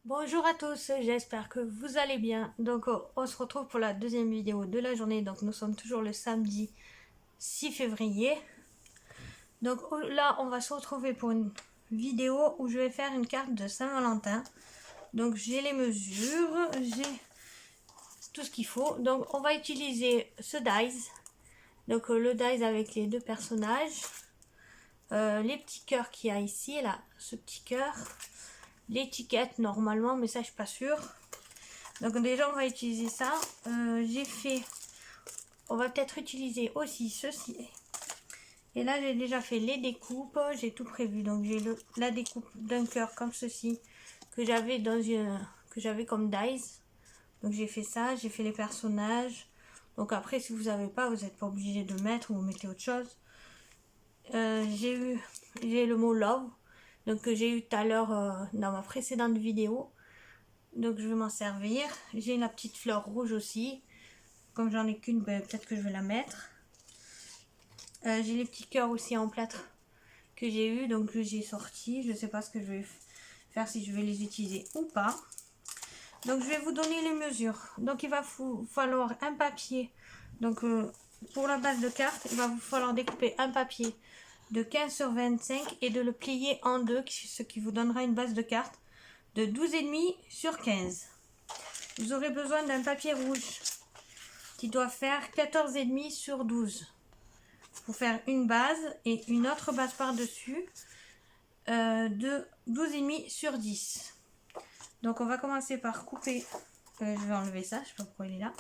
Bonjour à tous, j'espère que vous allez bien. Donc on se retrouve pour la deuxième vidéo de la journée. Donc nous sommes toujours le samedi 6 février. Donc là on va se retrouver pour une vidéo où je vais faire une carte de Saint-Valentin. Donc j'ai les mesures, j'ai tout ce qu'il faut. Donc on va utiliser ce dies. Donc le dies avec les deux personnages. Les petits cœurs qu'il y a ici, là, ce petit cœur. L'étiquette normalement, mais ça je suis pas sûre. Donc déjà on va utiliser ça. On va peut-être utiliser aussi ceci. Et là j'ai déjà fait les découpes, j'ai tout prévu. Donc j'ai la découpe d'un cœur comme ceci que j'avais comme dies. Donc j'ai fait ça, j'ai fait les personnages. Donc après si vous n'avez pas, vous n'êtes pas obligé de mettre ou vous mettez autre chose. J'ai le mot love, donc que j'ai eu tout à l'heure dans ma précédente vidéo. Donc je vais m'en servir. J'ai la petite fleur rouge aussi. Comme j'en ai qu'une, ben, peut-être que je vais la mettre. J'ai les petits cœurs aussi en plâtre que j'ai eu, donc j'ai sorti. Je sais pas ce que je vais faire, si je vais les utiliser ou pas. Donc je vais vous donner les mesures. Donc il va vous falloir un papier. Donc pour la base de carte, il va vous falloir découper un papier de 15 sur 25 et de le plier en deux, ce qui vous donnera une base de carte de 12,5 sur 15. Vous aurez besoin d'un papier rouge qui doit faire 14,5 sur 12 pour faire une base et une autre base par-dessus de 12,5 sur 10. Donc on va commencer par couper, je vais enlever ça, je sais pas pourquoi il est là,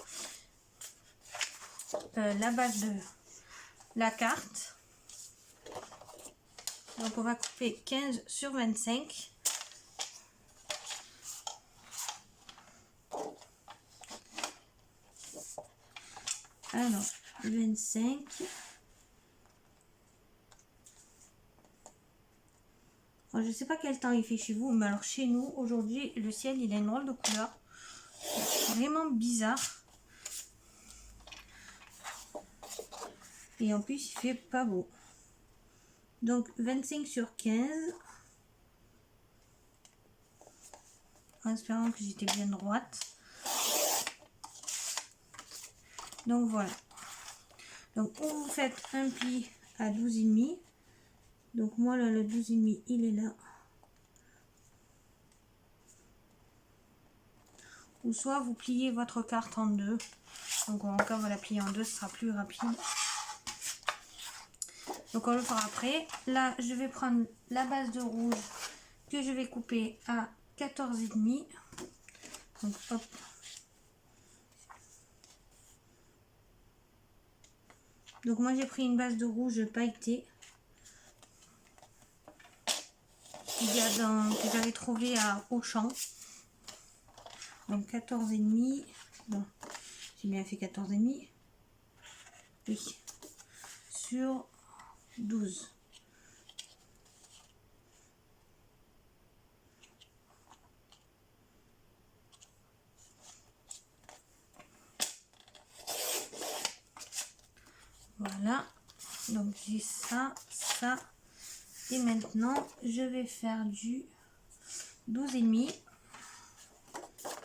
la base de la carte. Donc on va couper 15 sur 25. Alors 25. Alors, je sais pas quel temps il fait chez vous, mais alors chez nous aujourd'hui le ciel il a une drôle de couleur, vraiment bizarre. Et en plus il fait pas beau. Donc 25 sur 15. En espérant que j'étais bien droite. Donc voilà. Donc vous faites un pli à 12,5. Donc moi là, le 12,5 il est là. Ou soit vous pliez votre carte en deux. Donc encore on va la plier en deux, ce sera plus rapide. Donc on le fera après. Là je vais prendre la base de rouge que je vais couper à 14,5. Donc hop. Donc moi j'ai pris une base de rouge pailletée que j'avais trouvé à Auchan. Donc 14,5. Bon, j'ai bien fait 14,5. Oui. Sur 12. Voilà. Donc j'ai ça, ça. Et maintenant, je vais faire du 12,5.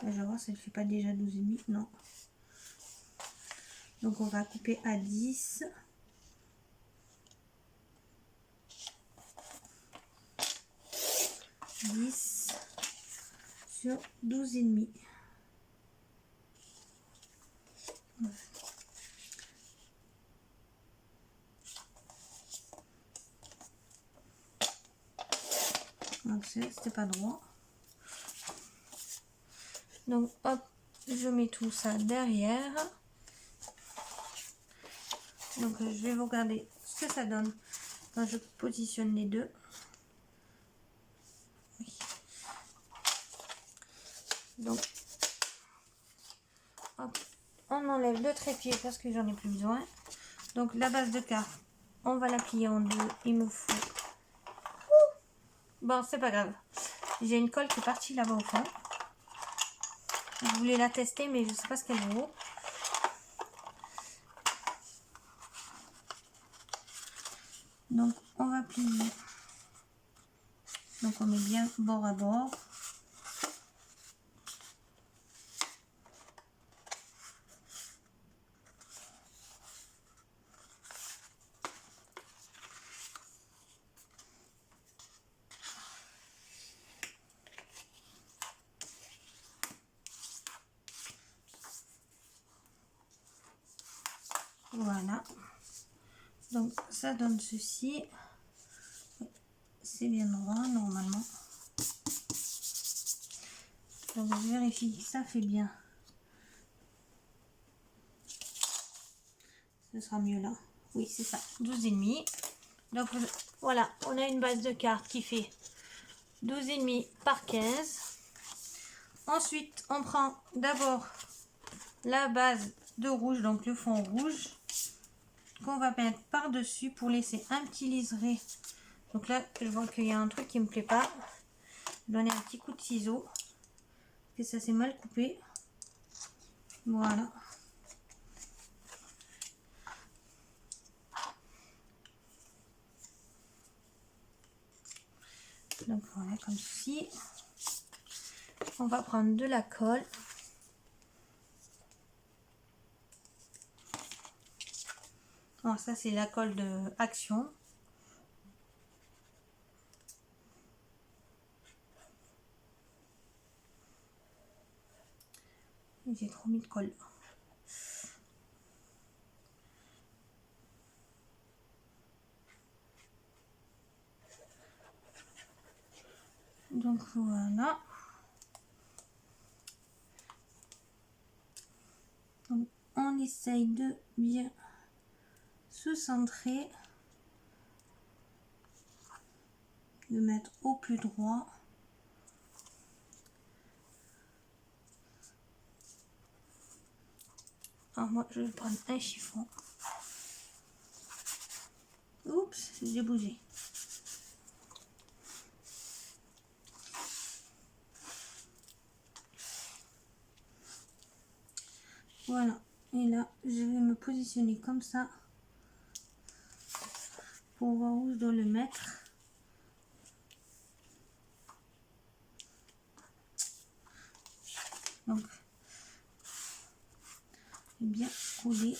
Je vais voir si elle ne fait pas déjà 12,5. Non. Donc on va couper à 10. 10 sur 12,5. Donc c'était pas droit. Donc hop, je mets tout ça derrière. Donc je vais vous regarder ce que ça donne quand je positionne les deux. Oui. Donc hop, on enlève le trépied parce que j'en ai plus besoin. Donc la base de carte, on va la plier en deux. Il me faut... Bon, c'est pas grave. J'ai une colle qui est partie là-bas au fond. Je voulais la tester, mais je sais pas ce qu'elle vaut. Donc on va plier. Donc on met bien bord à bord. Voilà. Donc ça donne ceci. C'est bien droit normalement. Donc je vérifie que ça fait bien. Ce sera mieux là. Oui, c'est ça. 12,5. Donc voilà, on a une base de cartes qui fait 12,5 par 15. Ensuite, on prend d'abord la base de rouge, donc le fond rouge, qu'on va mettre par-dessus pour laisser un petit liseré. Donc là, je vois qu'il y a un truc qui me plaît pas. Je vais donner un petit coup de ciseau. Que ça s'est mal coupé. Voilà. Donc voilà, comme ceci. On va prendre de la colle. Alors ça, c'est la colle de Action. J'ai trop mis de colle. Donc voilà. Donc, on essaye de bien se centrer. De mettre au plus droit. Alors moi, je vais prendre un chiffon. Oups, j'ai bougé. Voilà, et là je vais me positionner comme ça pour voir où je dois le mettre. Donc, bien coller.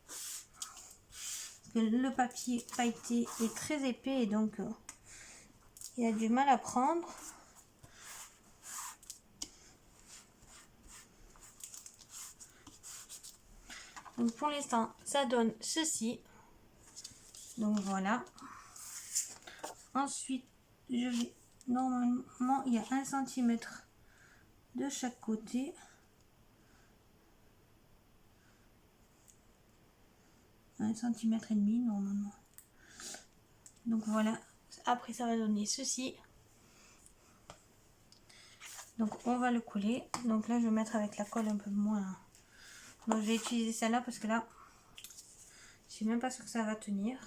Parce que le papier pailleté est très épais et donc il a du mal à prendre. Donc pour l'instant, ça donne ceci. Donc voilà. Ensuite, je vais normalement, il y a 1 cm de chaque côté. Un centimètre et demi normalement. Donc voilà. Après, ça va donner ceci. Donc on va le coller. Donc là, je vais mettre avec la colle un peu moins. Donc je vais utiliser celle-là parce que là, je suis même pas sûre que ça va tenir.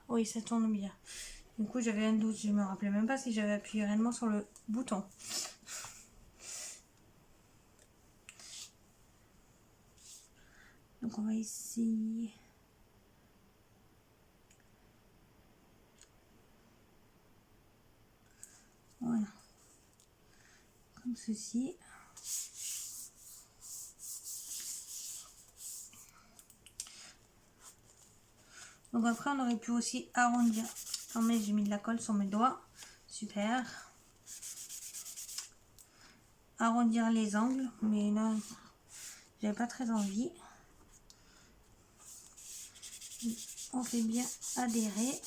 Oui, ça tourne bien. Du coup, j'avais un doute. Je me rappelais même pas si j'avais appuyé réellement sur le bouton. Donc on va essayer. Voilà. Comme ceci. Donc après, on aurait pu aussi arrondir. Oh, mais j'ai mis de la colle sur mes doigts. Super. Arrondir les angles. Mais là, j'avais pas très envie. On fait bien adhérer.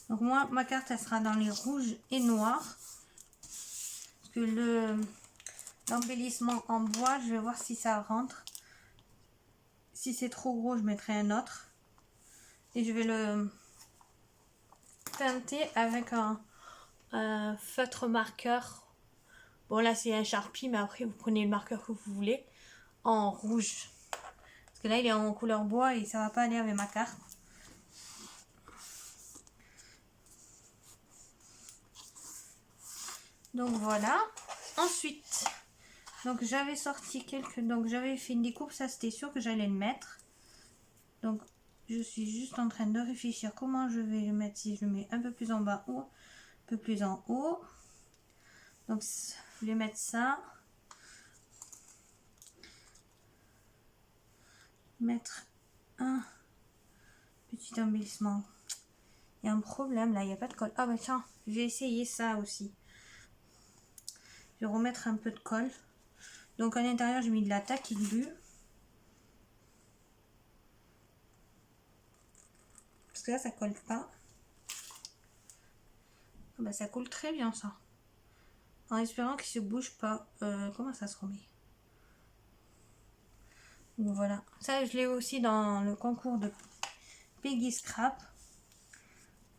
Donc moi, ma carte, elle sera dans les rouges et noirs. Parce que l'embellissement en bois, je vais voir si ça rentre. Si c'est trop gros, je mettrai un autre. Et je vais le teinter avec un feutre marqueur. Bon là c'est un Sharpie, mais après vous prenez le marqueur que vous voulez. En rouge. Parce que là il est en couleur bois et ça va pas aller avec ma carte. Donc voilà. Ensuite, donc j'avais sorti quelques... Donc j'avais fait une découpe, ça c'était sûr que j'allais le mettre. Donc je suis juste en train de réfléchir comment je vais le mettre, si je le mets un peu plus en bas ou un peu plus en haut. Donc je vais mettre ça. Mettre un petit embellissement. Il y a un problème là, il n'y a pas de colle. Ah bah tiens, j'ai essayé ça aussi. Je vais remettre un peu de colle. Donc à l'intérieur, j'ai mis de la tacky glue. Parce que là, ça colle pas. Ah bah ça colle très bien ça. En espérant qu'il se bouge pas. Comment ça se remet? Donc voilà. Ça, je l'ai aussi dans le concours de Peggy Scrap.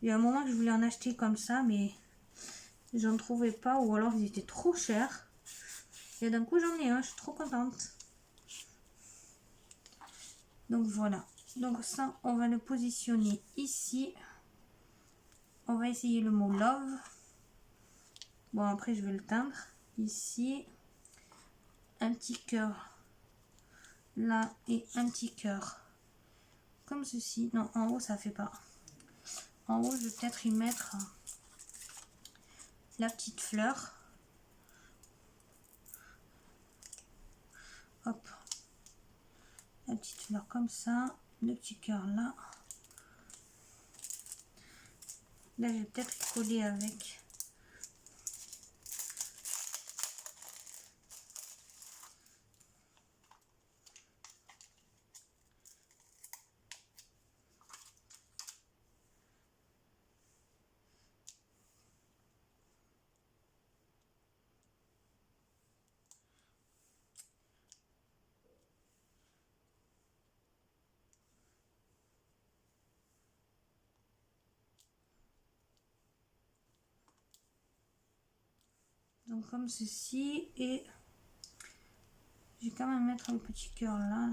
Il y a un moment que je voulais en acheter comme ça, mais j'en trouvais pas, ou alors ils étaient trop chers. Et d'un coup, j'en ai un, je suis trop contente. Donc voilà. Donc ça, on va le positionner ici. On va essayer le mot love. Bon, après, je vais le teindre. Ici, un petit cœur. Là, et un petit cœur. Comme ceci. Non, en haut, ça fait pas. En haut, je vais peut-être y mettre la petite fleur. Hop. La petite fleur comme ça. Le petit cœur là. Là, je vais peut-être coller avec. Donc comme ceci. Et je vais quand même mettre le petit cœur là.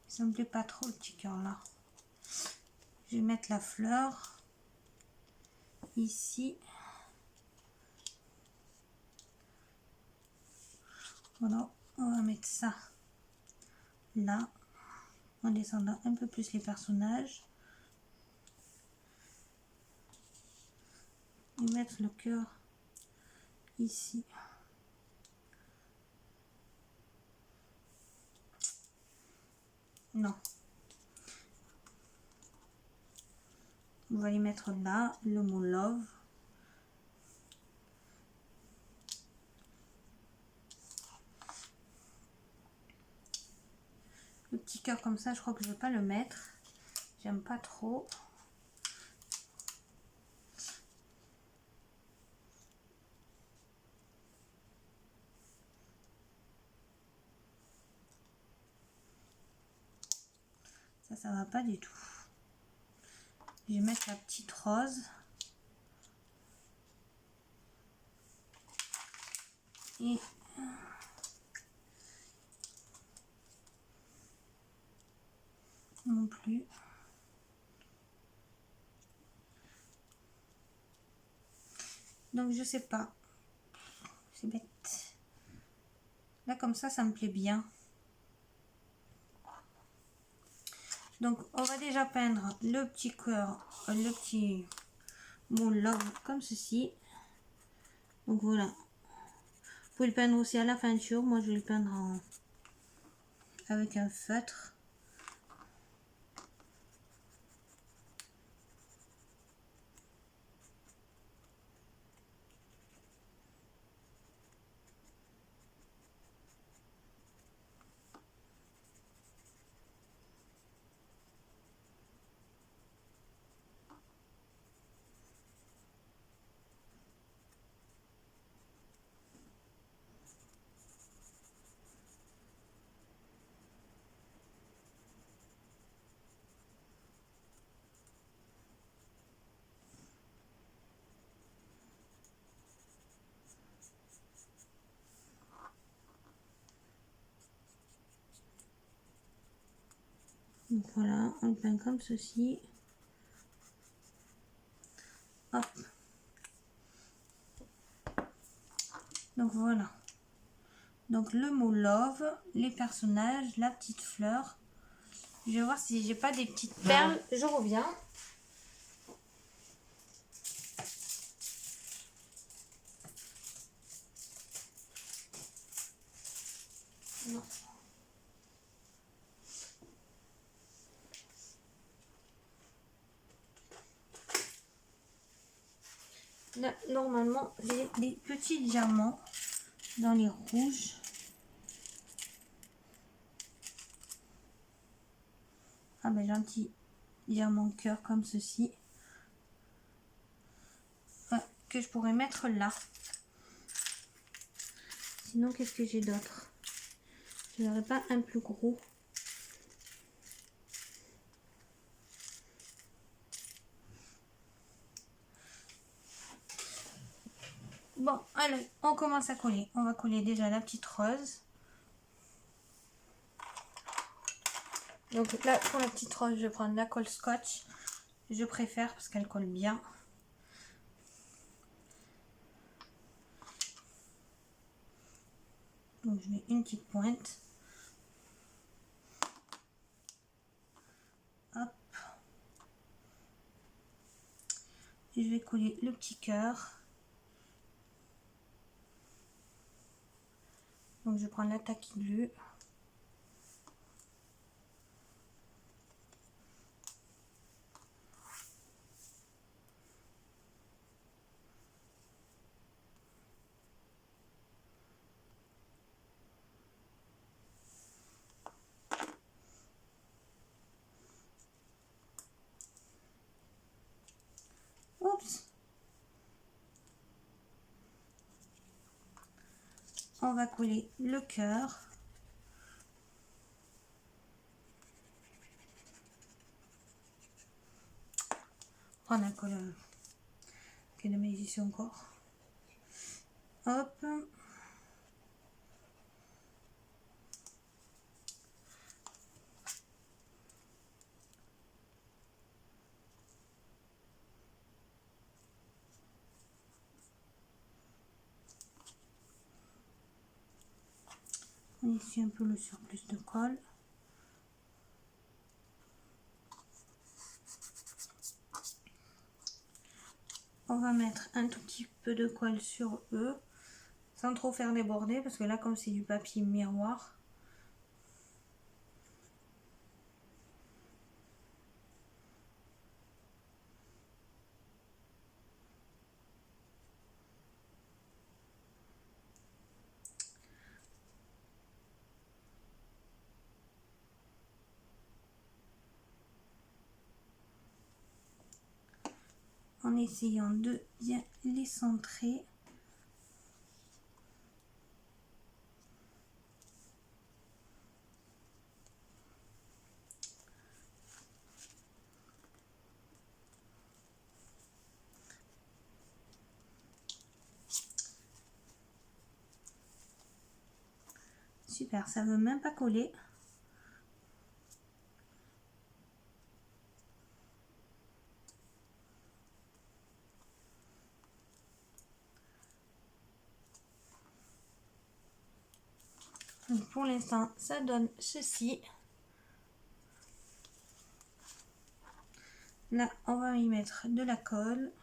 Ça me plaît pas trop le petit cœur là. Je vais mettre la fleur ici. Voilà, on va mettre ça là, en descendant un peu plus les personnages. Et mettre le cœur ici. Non. On va y mettre là le mot love. Le petit cœur comme ça, je crois que je ne vais pas le mettre. J'aime pas trop. Ça va pas du tout. Je vais mettre la petite rose. Et non plus. Donc je sais pas. C'est bête. Là comme ça me plaît bien. Donc on va déjà peindre le petit cœur, le petit mot love comme ceci. Donc voilà. Vous pouvez le peindre aussi à la peinture. Moi je vais le peindre avec un feutre. Donc voilà, on le peint comme ceci. Hop. Donc voilà. Donc le mot love, les personnages, la petite fleur. Je vais voir si j'ai pas des petites perles. Je reviens. Non. Là, normalement, j'ai des petits diamants dans les rouges. Ah ben, gentil diamant cœur comme ceci. Ouais, que je pourrais mettre là. Sinon, qu'est-ce que j'ai d'autre? Je n'aurais pas un plus gros. Bon, allez, on commence à coller. On va coller déjà la petite rose. Donc là, pour la petite rose, je vais prendre la colle scotch. Je préfère parce qu'elle colle bien. Donc je mets une petite pointe. Hop. Et je vais coller le petit cœur. Donc je prends la tacky glue. Oups. On va coller le cœur. Prendre un colle qui est de mes ici encore. Hop. Ici un peu le surplus de colle. On va mettre un tout petit peu de colle sur eux, sans trop faire déborder, parce que là, comme c'est du papier miroir, en essayant de bien les centrer. Super, ça veut même pas coller. Donc pour l'instant, ça donne ceci. Là, on va y mettre de la colle.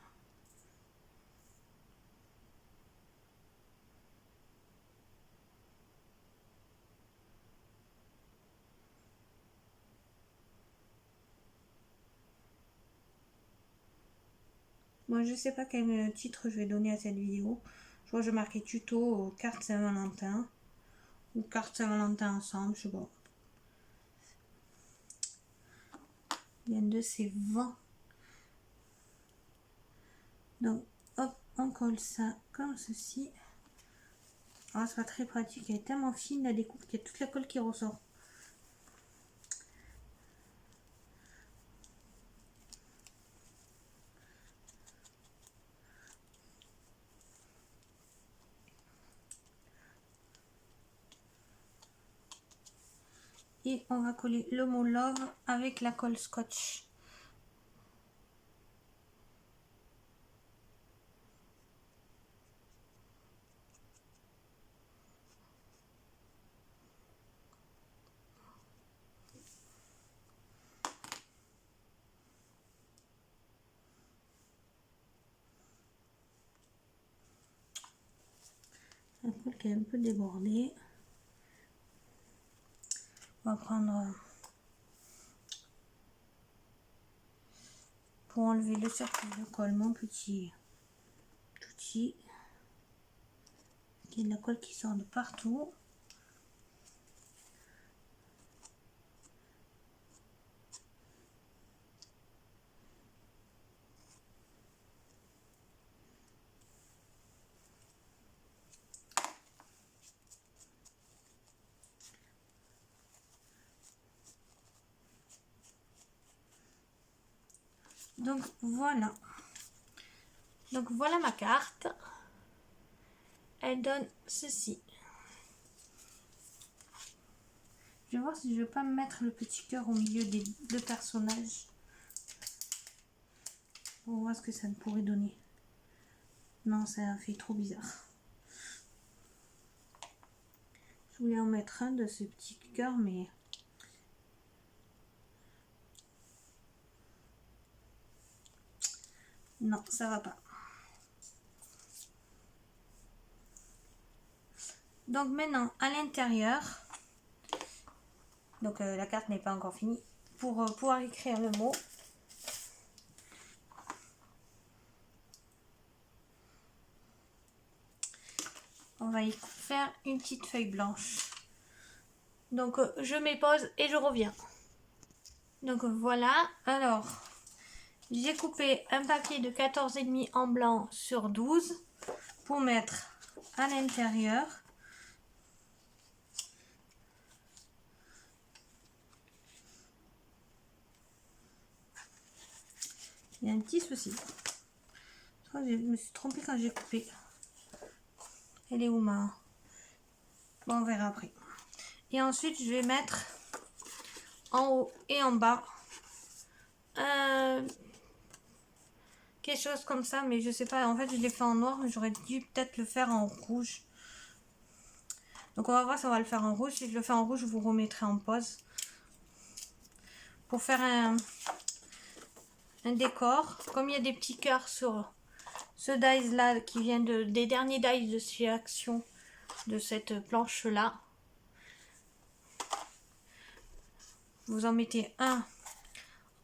Bon, je sais pas quel titre je vais donner à cette vidéo. Je crois que je marquais tuto cartes Saint-Valentin ou cartes Saint-Valentin ensemble, je sais pas. Il y a un de ces vents. Donc, hop, on colle ça comme ceci. Ah, c'est pas très pratique, elle est tellement fine la découpe qu'il y a toute la colle qui ressort. Et on va coller le mot love avec la colle scotch. la colle qui est un peu débordée. On va prendre pour enlever le cercle de colle mon petit outil, qui est de la colle qui sort de partout. Donc voilà. Donc voilà ma carte. Elle donne ceci. Je vais voir si je ne vais pas mettre le petit cœur au milieu des deux personnages. On voit ce que ça pourrait donner. Non, ça fait trop bizarre. Je voulais en mettre un de ce petit cœur, mais... non, ça va pas. Donc maintenant, à l'intérieur, donc la carte n'est pas encore finie, pour pouvoir écrire le mot, on va y faire une petite feuille blanche. Donc je mets pause et je reviens. Donc voilà, alors j'ai coupé un papier de 14,5 en blanc sur 12 pour mettre à l'intérieur. Il y a un petit souci. Je me suis trompée quand j'ai coupé. Elle est où ma... bon, on verra après. Et ensuite, je vais mettre en haut et en bas quelque chose comme ça, mais je sais pas. En fait, je l'ai fait en noir, mais j'aurais dû peut-être le faire en rouge. Donc, on va voir si on va le faire en rouge. Si je le fais en rouge, je vous remettrai en pause. Pour faire un décor, comme il y a des petits cœurs sur ce dies là qui vient des derniers dies de chez Action de cette planche là, vous en mettez un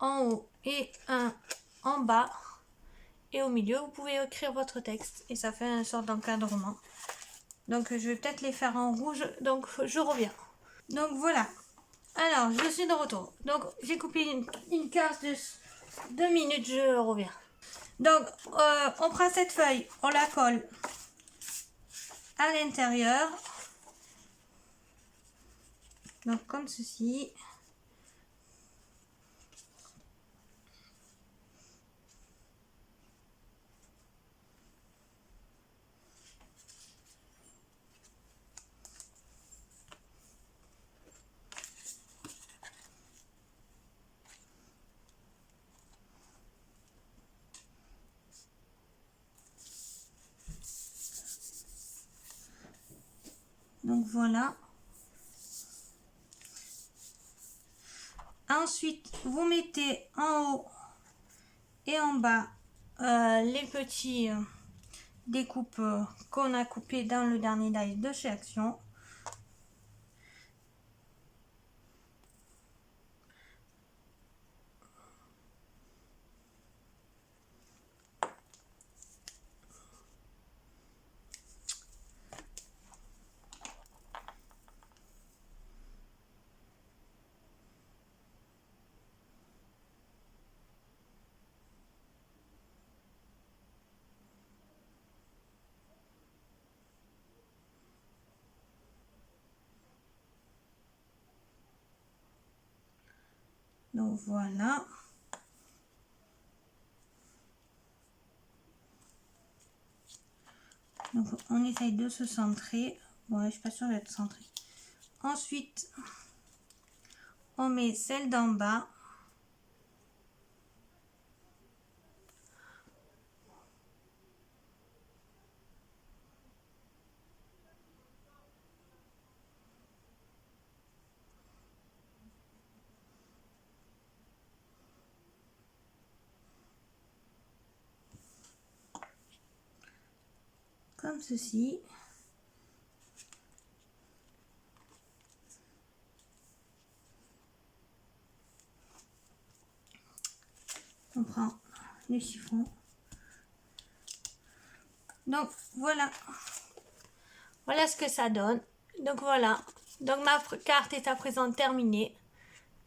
en haut et un en bas, et au milieu vous pouvez écrire votre texte et ça fait une sorte d'encadrement. Donc je vais peut-être les faire en rouge, donc je reviens. Donc voilà, alors je suis de retour. Donc j'ai coupé une case de 2 minutes, je reviens. Donc on prend cette feuille, on la colle à l'intérieur, donc comme ceci. Donc voilà. Ensuite, vous mettez en haut et en bas les petits découpes qu'on a coupés dans le dernier dies de chez Action. Donc voilà. Donc on essaye de se centrer. Ouais, je suis pas sûre d'être centrée. Ensuite, on met celle d'en bas. Comme ceci. On prend le chiffon. Donc voilà. Voilà ce que ça donne. Donc voilà. Donc ma carte est à présent terminée.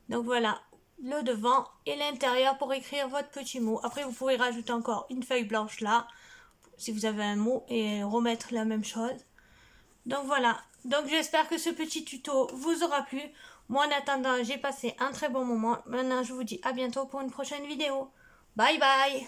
Donc voilà, le devant et l'intérieur pour écrire votre petit mot. Après, vous pourrez rajouter encore une feuille blanche là, si vous avez un mot, et remettre la même chose. Donc voilà. Donc j'espère que ce petit tuto vous aura plu. Moi, en attendant, j'ai passé un très bon moment. Maintenant, je vous dis à bientôt pour une prochaine vidéo. Bye bye!